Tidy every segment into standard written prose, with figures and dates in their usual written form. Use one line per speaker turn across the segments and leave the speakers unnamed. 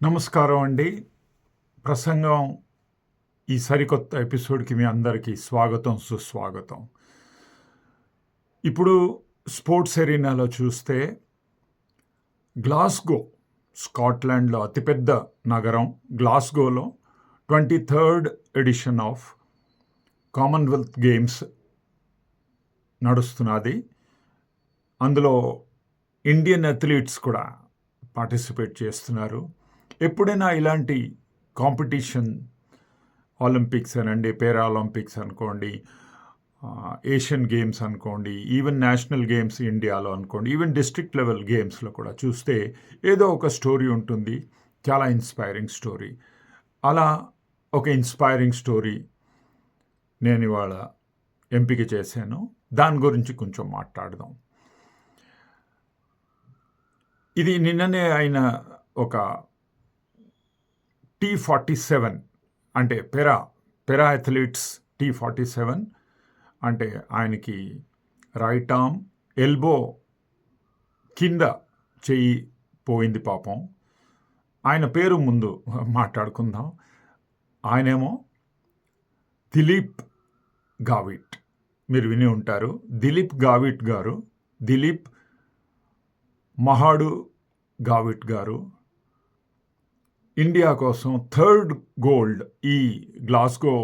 నమస్కారం అండి. ప్రసంగం ఈ సరికొత్త ఎపిసోడ్‌కి మీ అందరికీ స్వాగతం, సుస్వాగతం. ఇప్పుడు స్పోర్ట్స్ ఎరీనాలో చూస్తే గ్లాస్గో, స్కాట్లాండ్‌లో అతిపెద్ద నగరం గ్లాస్గోలో 23rd edition of commonwealth games నడుస్తున్నది. అందులో ఇండియన్ అథ్లీట్స్ కూడా పార్టిసిపేట్ చేస్తున్నారు. ఎప్పుడైనా ఇలాంటి కాంపిటీషన్ ఒలింపిక్స్ అనండి, పారాలింపిక్స్ అనుకోండి, ఏషియన్ గేమ్స్ అనుకోండి, ఈవెన్ నేషనల్ గేమ్స్ ఇండియాలో అనుకోండి, ఈవెన్ డిస్ట్రిక్ట్ లెవెల్ గేమ్స్లో కూడా చూస్తే ఏదో ఒక స్టోరీ ఉంటుంది, చాలా ఇన్స్పైరింగ్ స్టోరీ. అలా ఒక ఇన్స్పైరింగ్ స్టోరీ నేను ఇవాళ ఎంపిక చేశాను. దాని గురించి కొంచెం మాట్లాడదాం. ఇది నిన్ననే అయిన ఒక T47 అంటే పెరా అథ్లీట్స్ T47 అంటే ఆయనకి రైట్ ఆర్మ్ ఎల్బో కింద చెయ్యి పోయింది పాపం. ఆయన పేరు ముందు మాట్లాడుకుందాం. ఆయనేమో దిలీప్ గావిట్. మీరు విని ఉంటారు. దిలీప్ గావిట్ గారు, దిలీప్ మహాడు గావిట్ గారు ఇండియా కోసం 3rd గోల్డ్ ఈ గ్లాస్గో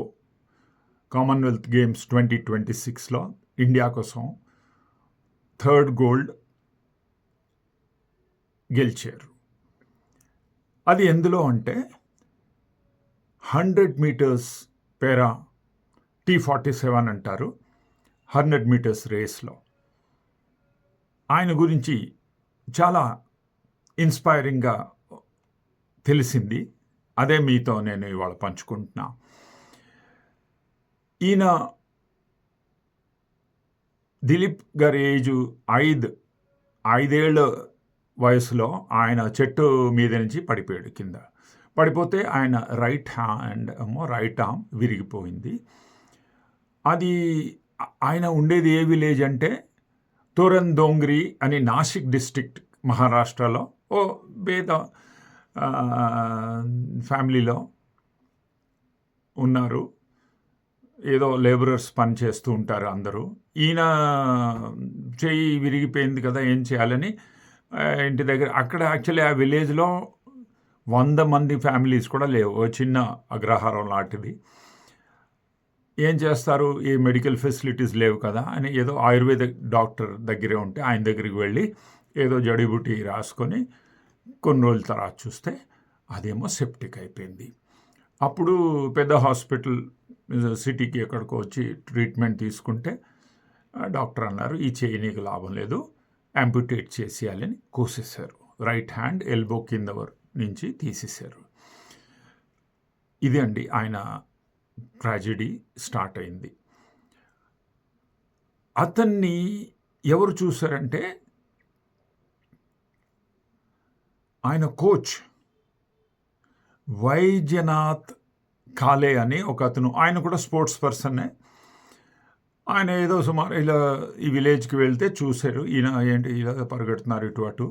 కామన్వెల్త్ గేమ్స్ 2026లో ఇండియా కోసం 3rd గోల్డ్ గెలిచారు. అది ఎందులో అంటే 100 మీటర్స్ పేరా T47 అంటారు, 100 మీటర్స్ రేస్లో. ఆయన గురించి చాలా ఇన్స్పైరింగ్గా తెలిసింది. అదే మీతో నేను ఇవాళ పంచుకుంటున్నా. ఈయన దిలీప్ గారి ఏజు 5 వయసులో ఆయన చెట్టు మీద నుంచి పడిపోయాడు కింద. పడిపోతే ఆయన రైట్ ఆర్మ్ విరిగిపోయింది. అది ఆయన ఉండేది ఏ విలేజ్ అంటే తోరన్ దోంగ్రీ అని నాసిక్ డిస్ట్రిక్ట్ మహారాష్ట్రలో ఓ పేద ఫ్యామిలీలో ఉన్నారు. ఏదో లేబరర్స్ పని చేస్తూ ఉంటారు అందరూ. ఈయన చెయ్యి విరిగిపోయింది కదా, ఏం చేయాలని ఇంటి దగ్గర అక్కడ యాక్చువల్లీ ఆ విలేజ్లో 100 మంది ఫ్యామిలీస్ కూడా లేవు, చిన్న అగ్రహారం లాంటిది. ఏం చేస్తారు, ఈ మెడికల్ ఫెసిలిటీస్ లేవు కదా అని ఏదో ఆయుర్వేద డాక్టర్ దగ్గరే ఉంటే ఆయన దగ్గరికి వెళ్ళి ఏదో జడీబుటి రాసుకొని కొన్ని రోజుల తర్వాత చూస్తే అదేమో సెప్టిక్ అయిపోయింది. అప్పుడు పెద్ద హాస్పిటల్ సిటీకి ఎక్కడికో వచ్చి ట్రీట్మెంట్ తీసుకుంటే డాక్టర్ అన్నారు, ఈ చేయి నీకు లాభం లేదు, యాంప్యుటేట్ చేసేయాలని కోసేశారు. రైట్ హ్యాండ్ ఎల్బో కింద నుంచి తీసేశారు. ఇది అండి ఆయన ట్రాజెడీ స్టార్ట్ అయింది. అతన్ని ఎవరు చూశారంటే ఆయన కోచ్ వైద్యనాథ్ కాలే అని ఒక అతను, ఆయన కూడా స్పోర్ట్స్ పర్సన్నే. ఆయన ఏదో సుమారు ఇలా ఈ విలేజ్కి వెళ్తే చూశారు, ఈయన ఏంటి ఇలా పరిగెడుతున్నారు ఇటు అటు.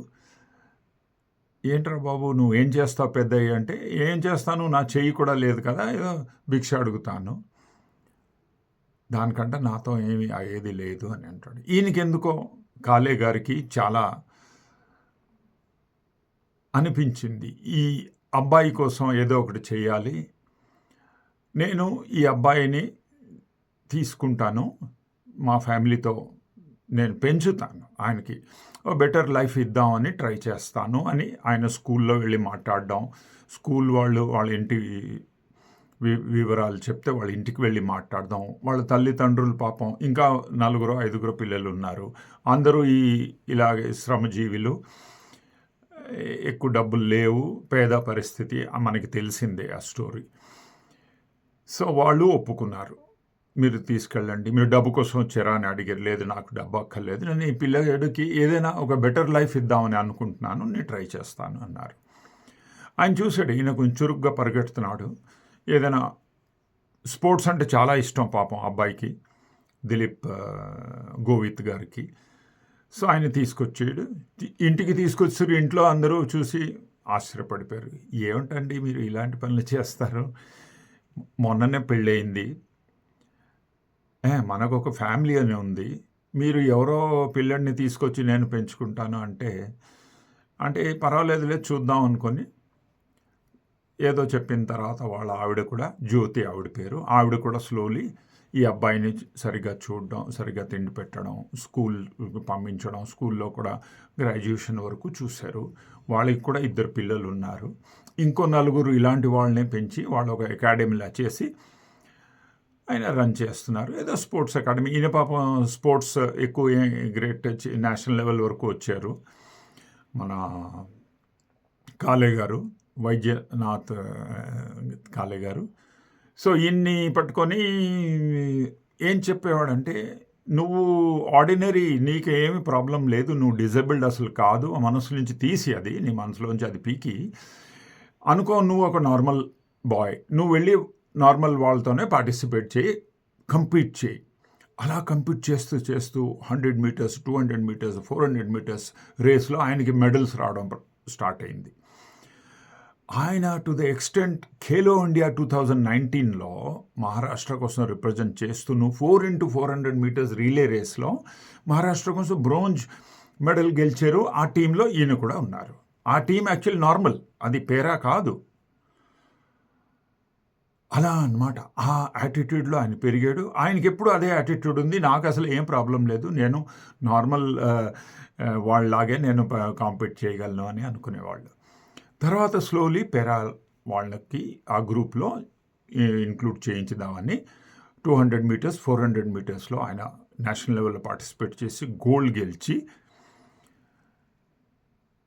ఏంట్రా బాబు నువ్వు ఏం చేస్తావు పెద్దయ్య అంటే, ఏం చేస్తాను, నా చెయ్యి కూడా లేదు కదా, ఏదో భిక్ష అడుగుతాను, దానికంటే నాతో ఏమీ అయ్యేది లేదు అని అంటాడు. ఈయనకి ఎందుకో కాలే గారికి చాలా అనిపించింది, ఈ అబ్బాయి కోసం ఏదో ఒకటి చేయాలి, నేను ఈ అబ్బాయిని తీసుకుంటాను, మా ఫ్యామిలీతో నేను పెంచుతాను, ఆయనకి బెటర్ లైఫ్ ఇద్దామని ట్రై చేస్తాను అని ఆయన స్కూల్లో వెళ్ళి మాట్లాడడం, స్కూల్ వాళ్ళు వాళ్ళ ఇంటి వివరాలు చెప్తే వాళ్ళ ఇంటికి వెళ్ళి మాట్లాడదాం. వాళ్ళ తల్లిదండ్రులు పాపం ఇంకా 4-5 పిల్లలు ఉన్నారు, అందరూ ఇలాగే శ్రమజీవులు, ఎక్కువ డబ్బులు లేవు, పేద పరిస్థితి మనకి తెలిసిందే ఆ స్టోరీ. సో వాళ్ళు ఒప్పుకున్నారు, మీరు తీసుకెళ్ళండి, మీరు డబ్బు కోసం వచ్చారా అని అడిగారు. లేదు, నాకు డబ్బు అక్కర్లేదు, నేను ఈ పిల్లగాడికి ఏదైనా ఒక బెటర్ లైఫ్ ఇద్దామని అనుకుంటున్నాను, నేను ట్రై చేస్తాను అన్నారు. ఆయన చూశాడు, ఈయన కొంచెం చురుగ్గా పరిగెడుతున్నాడు, ఏదైనా స్పోర్ట్స్ అంటే చాలా ఇష్టం పాపం అబ్బాయికి, దిలీప్ గోవిత్ గారికి. సో ఆయన తీసుకొచ్చాడు, ఇంటికి తీసుకొచ్చారు. ఇంట్లో అందరూ చూసి ఆశ్చర్యపడిపోయారు. ఏమిటండి మీరు ఇలాంటి పనులు చేస్తారు? మొన్ననే పెళ్ళయింది. మనకొక ఫ్యామిలీ అని ఉంది. మీరు ఎవరో పిల్లాడిని తీసుకొచ్చి నేను పెంచుకుంటాను అంటే పర్వాలేదులే చూద్దాం అనుకోని ఏదో చెప్పిన తర్వాత వాళ్ళ ఆవిడ కూడా, జ్యోతి ఆవిడ పేరు, ఆవిడ కూడా స్లోలీ ఈ అబ్బాయిని సరిగ్గా చూడడం, సరిగ్గా తిండి పెట్టడం, స్కూల్‌కి పంపించడం, స్కూల్‌లో కూడా గ్రాడ్యుయేషన్ వరకు చూశారు. వాళ్ళకి కూడా 2 పిల్లలు ఉన్నారు. ఇంకో 4 ఇలాంటి వాళ్ళనే పెంచి వాళ్ళు ఒక అకాడమీలా చేసి ఆయన రన్ చేస్తున్నారు. ఏదో స్పోర్ట్స్ అకాడమీ. ఈయన పాపం స్పోర్ట్స్ ఎక్కువ గ్రేట్ నేషనల్ లెవెల్ వరకు వచ్చారు. మన కాలే గారు, వైద్యనాథ్ కాలే గారు. సో ఈయన్ని పట్టుకొని ఏం చెప్పేవాడంటే, నువ్వు ఆర్డినరీ, నీకేమి ప్రాబ్లం లేదు, నువ్వు డిజేబుల్డ్ అసలు కాదు, ఆ మనసు నుంచి తీసి అది నీ మనసులోంచి అది పీకి అనుకో, నువ్వు ఒక నార్మల్ బాయ్, నువ్వు వెళ్ళి నార్మల్ వాళ్ళతోనే పార్టిసిపేట్ చేయి, కంపీట్ చేయి. అలా కంపీట్ చేస్తూ 100 మీటర్స్, 200 మీటర్స్, 400 మీటర్స్ రేస్లో ఆయనకి మెడల్స్ రావడం స్టార్ట్ అయింది. ఆయన to the extent Khelo India 2019లో మహారాష్ట్ర కోసం రిప్రజెంట్ చేస్తూ 4x400 మీటర్స్ రీలే రేస్లో మహారాష్ట్ర కోసం బ్రోంజ్ మెడల్ గెలిచారు. ఆ టీంలో ఈయన కూడా ఉన్నారు. ఆ టీం యాక్చువల్ నార్మల్, అది పేరా కాదు. అలా అన్నమాట. ఆ యాటిట్యూడ్లో ఆయన పెరిగాడు. ఆయనకి ఎప్పుడు అదే యాటిట్యూడ్ ఉంది, నాకు అసలు ఏం ప్రాబ్లం లేదు, నేను నార్మల్ వాళ్ళలాగే నేను కాంపీట్ చేయగలను అని అనుకునేవాళ్ళు. తర్వాత స్లోలీ పెరా వాళ్ళకి ఆ గ్రూప్లో ఇంక్లూడ్ చేయించుదామని 200 మీటర్స్, 400 మీటర్స్లో ఆయన నేషనల్ లెవెల్లో పార్టిసిపేట్ చేసి గోల్డ్ గెలిచి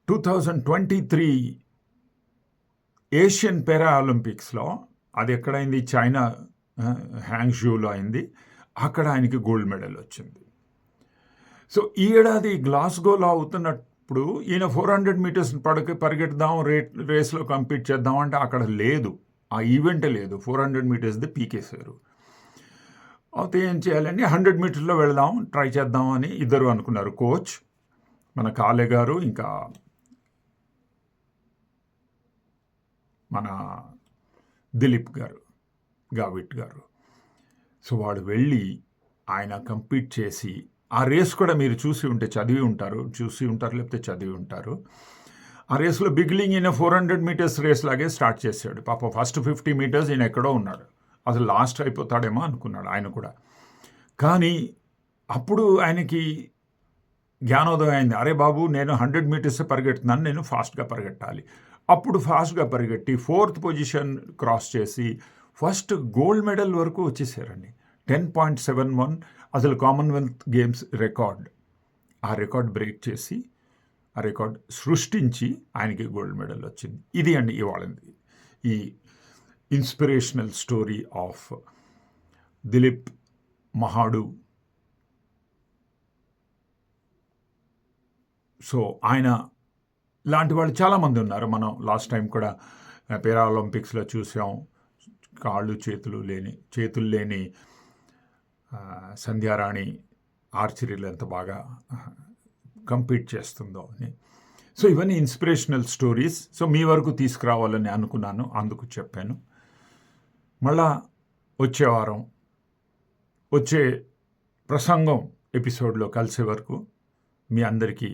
2023 ఏషియన్ పారా ఒలింపిక్స్లో, అది ఎక్కడైంది, చైనా హ్యాంగ్‌ఝూలో అయింది, అక్కడ ఆయనకి గోల్డ్ మెడల్ వచ్చింది. సో ఈ ఏడాది గ్లాస్గోలో అవుతున్నప్పుడు ఈయన 400 మీటర్స్ పరిగెడదాం, రేస్లో కంపీట్ చేద్దాం అంటే అక్కడ లేదు, ఆ ఈవెంటే లేదు, 400 మీటర్స్ది పీకేశారు. అయితే ఏం చేయాలని 100 మీటర్స్లో వెళదాం, ట్రై చేద్దాం అని ఇద్దరు అనుకున్నారు. కోచ్ మన కాలే గారు, ఇంకా మన దిలీప్ గారు, గావిట్ గారు. సో వాడు వెళ్ళి ఆయన కంపీట్ చేసి, ఆ రేస్ కూడా మీరు చూసి ఉంటారు లేకపోతే చదివి ఉంటారు. ఆ రేస్లో బిగినింగ్ ఈయన 400 మీటర్స్ రేస్ లాగే స్టార్ట్ చేశాడు. పాపం ఫస్ట్ 50 మీటర్స్ ఈయన ఎక్కడో ఉన్నాడు, అసలు లాస్ట్ అయిపోతాడేమో అనుకున్నాడు ఆయన కూడా. కానీ అప్పుడు ఆయనకి జ్ఞానోదయం అయింది. అరే బాబు, నేను 100 మీటర్స్ పరిగెడుతున్నాను, నేను ఫాస్ట్గా పరిగెట్టాలి. అప్పుడు ఫాస్ట్గా పరిగెట్టి 4th పొజిషన్ క్రాస్ చేసి ఫస్ట్ గోల్డ్ మెడల్ వరకు వచ్చేసారండి. 10.71 అసలు కామన్వెల్త్ గేమ్స్ రికార్డ్. ఆ రికార్డ్ బ్రేక్ చేసి, ఆ రికార్డ్ సృష్టించి ఆయనకి గోల్డ్ మెడల్ వచ్చింది. ఇది అండి ఇవాళది ఈ inspirational story of Dilip Mahadu. So ఆయన లాంటి వాళ్ళు చాలామంది ఉన్నారు. మనం లాస్ట్ టైం కూడా పారా ఒలింపిక్స్లో చూసాం, కాళ్ళు చేతులు లేని సంధ్యారాణి ఆర్చరీలో ఎంత బాగా కంపీట్ చేస్తుందో అని. సో ఇవన్నీ ఇన్స్పిరేషనల్ స్టోరీస్. సో మీ వరకు తీసుకురావాలని అనుకున్నాను, అందుకు చెప్పాను. మళ్ళా వచ్చే వారం వచ్చే ప్రసంగం ఎపిసోడ్లో కలిసే వరకు మీ అందరికీ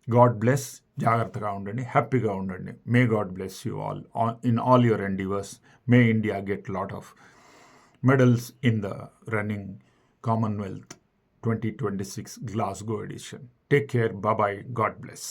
గాడ్ బ్లెస్. జాగ్రత్తగా ఉండండి, హ్యాపీగా ఉండండి. May God bless you all in all your endeavours. May India get lot of medals in the running Commonwealth 2026 Glasgow edition. Take care. Bye-bye. God bless.